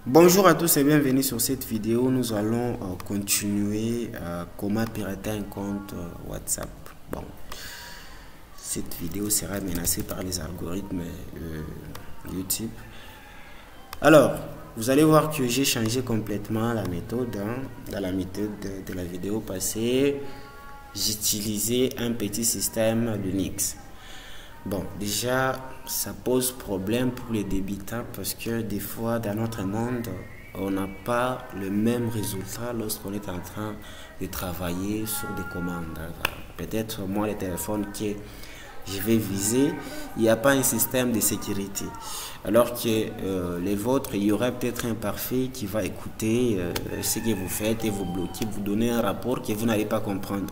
Bonjour à tous et bienvenue sur cette vidéo. Nous allons continuer comment pirater un compte WhatsApp. Bon, cette vidéo sera menacée par les algorithmes YouTube. Alors, vous allez voir que j'ai changé complètement la méthode. Dans la méthode de la vidéo passée, j'utilisais un petit système Linux. Bon, déjà, ça pose problème pour les débutants parce que des fois, dans notre monde, on n'a pas le même résultat lorsqu'on est en train de travailler sur des commandes. Peut-être moi, le téléphone que je vais viser, il n'y a pas un système de sécurité. Alors que les vôtres, il y aurait peut-être un parfait qui va écouter ce que vous faites et vous bloquer, vous donner un rapport que vous n'allez pas comprendre.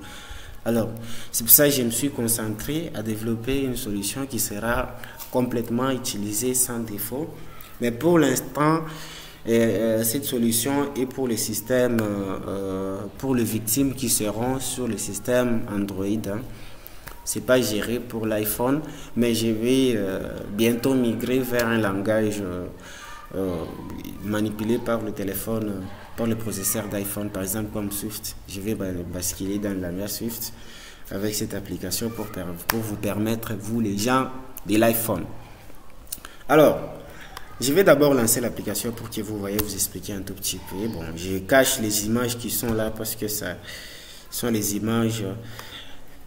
Alors, c'est pour ça que je me suis concentré à développer une solution qui sera complètement utilisée sans défaut. Mais pour l'instant, cette solution est pour les systèmes, pour les victimes qui seront sur le système Android. C'est pas géré pour l'iPhone, mais je vais bientôt migrer vers un langage manipulé par le téléphone, par le processeur d'iPhone, par exemple comme Swift. Je vais basculer dans le langage Swift avec cette application pour vous permettre, vous les gens de l'iPhone. Alors, je vais d'abord lancer l'application pour que vous voyez, vous expliquer un tout petit peu. Bon, je cache les images qui sont là parce que ça sont les images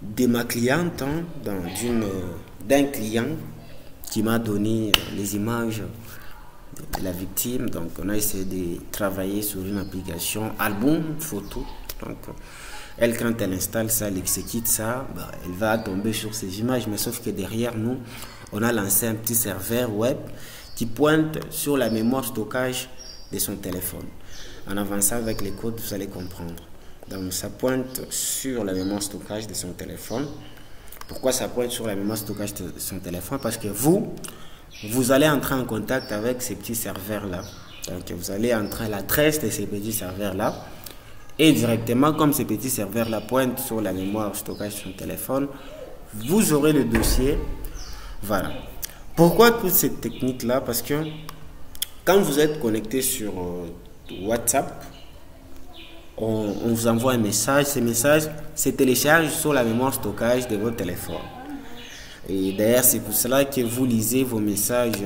de ma cliente, d'un client qui m'a donné les images de la victime. Donc on a essayé de travailler sur une application album photo. Donc elle, quand elle installe ça, elle exécute ça, elle va tomber sur ces images, mais sauf que derrière nous on a lancé un petit serveur web qui pointe sur la mémoire stockage de son téléphone. En avançant avec les codes, vous allez comprendre. Donc ça pointe sur la mémoire stockage de son téléphone. Pourquoi ça pointe sur la mémoire stockage de son téléphone? Parce que vous allez entrer en contact avec ces petits serveurs-là. Donc vous allez entrer à l'adresse de ces petits serveurs-là. Et directement, comme ces petits serveurs-là pointent sur la mémoire stockage de son téléphone, vous aurez le dossier. Voilà. Pourquoi toute cette technique-là? Parce que quand vous êtes connecté sur WhatsApp, on vous envoie un message. Ce message se télécharge sur la mémoire stockage de votre téléphone. Et d'ailleurs, c'est pour cela que vous lisez vos messages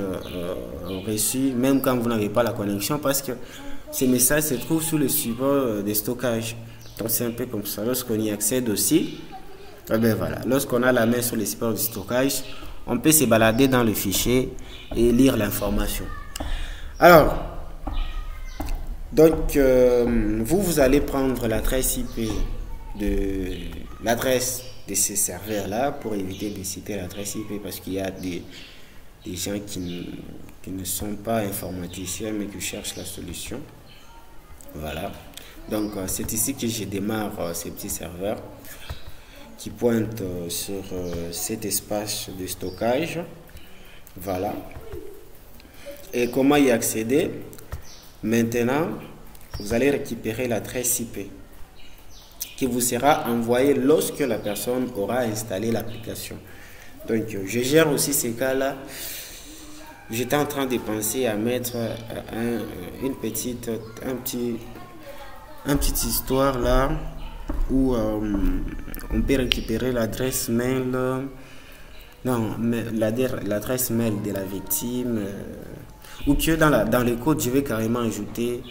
reçus, même quand vous n'avez pas la connexion, parce que ces messages se trouvent sur le support de stockage. Donc c'est un peu comme ça. Lorsqu'on y accède aussi, voilà. Lorsqu'on a la main sur le support de stockage, on peut se balader dans le fichier et lire l'information. Alors, donc, vous allez prendre l'adresse IP de ces serveurs-là pour éviter de citer l'adresse IP parce qu'il y a des gens qui ne sont pas informaticiens mais qui cherchent la solution. Voilà. Donc, c'est ici que je démarre ces petits serveurs qui pointent sur cet espace de stockage. Voilà. Et comment y accéder? Maintenant, vous allez récupérer l'adresse IP qui vous sera envoyée lorsque la personne aura installé l'application. Donc, je gère aussi ces cas-là. J'étais en train de penser à mettre une petite histoire là où on peut récupérer l'adresse mail. Non, mais l'adresse mail de la victime. Ou que dans le code, je vais carrément ajouter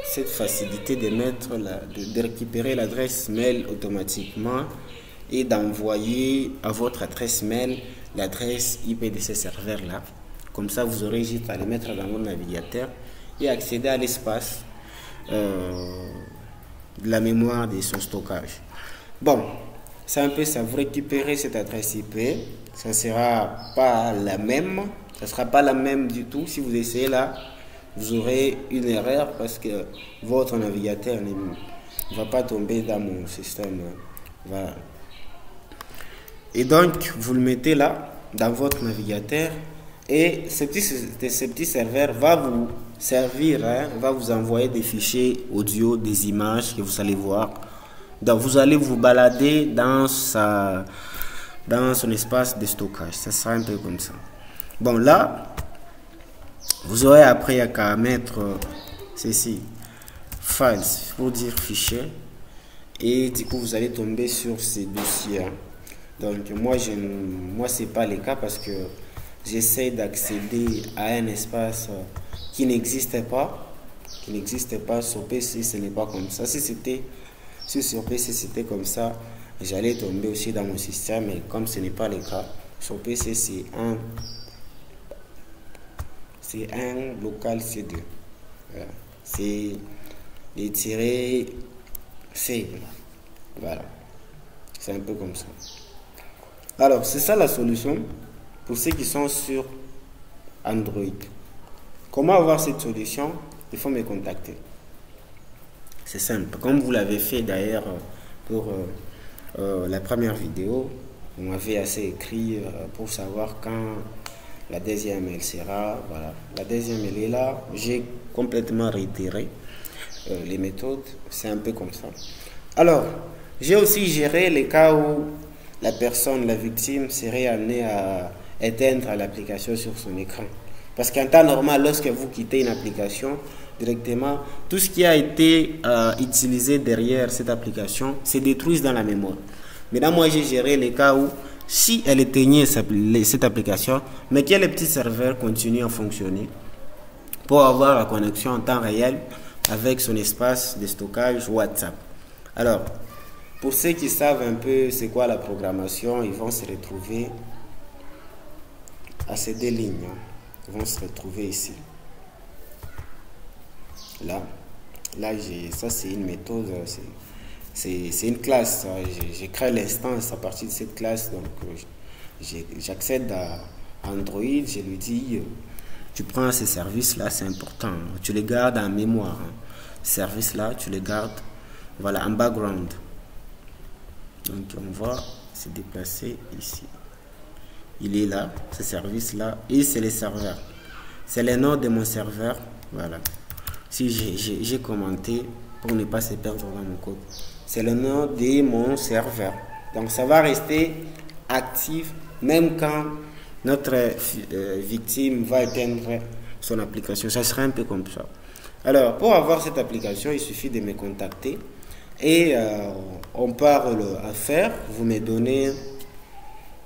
cette facilité de de récupérer l'adresse mail automatiquement et d'envoyer à votre adresse mail l'adresse IP de ces serveurs-là. Comme ça, vous aurez juste à les mettre dans votre navigateur et accéder à l'espace de la mémoire de son stockage. Bon, c'est un peu ça. Vous récupérez cette adresse IP. Ça ne sera pas la même. Ça ne sera pas la même du tout. Si vous essayez là, vous aurez une erreur parce que votre navigateur ne va pas tomber dans mon système. Voilà. Et donc, vous le mettez là, dans votre navigateur. Et ce petit serveur va vous servir, va vous envoyer des fichiers audio, des images que vous allez voir. Donc, vous allez vous balader dans son espace de stockage. Ça sera un peu comme ça. Bon, là, Vous aurez après qu'à mettre ceci, files, pour dire fichier. Et du coup, vous allez tomber sur ces dossiers. Donc, moi, c'est pas le cas parce que j'essaie d'accéder à un espace qui n'existe pas. Sur PC, ce n'est pas comme ça. Si sur PC c'était comme ça, j'allais tomber aussi dans mon système. Mais comme ce n'est pas le cas, sur PC, c'est un local C2. Voilà. C'est les tirés C. Voilà. C'est un peu comme ça. Alors, c'est ça la solution pour ceux qui sont sur Android. Comment avoir cette solution? Il faut me contacter. C'est simple. Comme vous l'avez fait d'ailleurs pour la première vidéo, vous m'avez assez écrit pour savoir quand la deuxième elle sera. Voilà. La deuxième elle est là. J'ai complètement réitéré les méthodes. C'est un peu comme ça. Alors, j'ai aussi géré les cas où la personne, la victime, serait amenée à éteindre l'application sur son écran. Parce qu'en temps normal, lorsque vous quittez une application, directement, tout ce qui a été utilisé derrière cette application se détruit dans la mémoire. Maintenant, moi, j'ai géré les cas où, si elle éteignait cette application, mais que les petits serveurs continuent à fonctionner pour avoir la connexion en temps réel avec son espace de stockage WhatsApp. Alors, pour ceux qui savent un peu c'est quoi la programmation, ils vont se retrouver à ces deux lignes. Ils vont se retrouver ici. Là, ça c'est une méthode, c'est une classe. J'ai créé l'instance à partir de cette classe. Donc, j'accède à Android, je lui dis, tu prends ces services-là, c'est important. Tu les gardes en mémoire. Ces services-là, tu les gardes, voilà, en background. Donc on va se déplacer ici. Il est là, ce service-là, et c'est les serveurs. C'est le nom de mon serveur. Voilà. Si j'ai commenté pour ne pas se perdre dans mon code. C'est le nom de mon serveur. Donc ça va rester actif même quand notre victime va éteindre son application. Ça sera un peu comme ça. Alors pour avoir cette application, il suffit de me contacter. Et on parle à faire, vous me donnez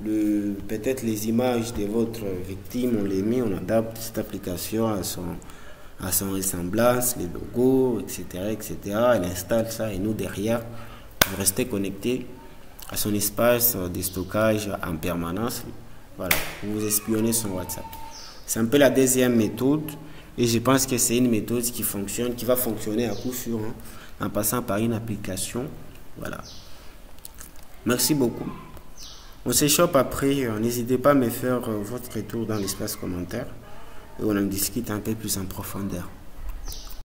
peut-être les images de votre victime, on les met, on adapte cette application à son ressemblance, les logos, etc., etc. Elle installe ça et nous derrière, vous restez connecté à son espace de stockage en permanence. Voilà, vous espionnez son WhatsApp. C'est un peu la deuxième méthode et je pense que c'est une méthode qui fonctionne, qui va fonctionner à coup sûr, hein, en passant par une application. Voilà. Merci beaucoup. On s'échoppe après. N'hésitez pas à me faire votre retour dans l'espace commentaire et on en discute un peu plus en profondeur.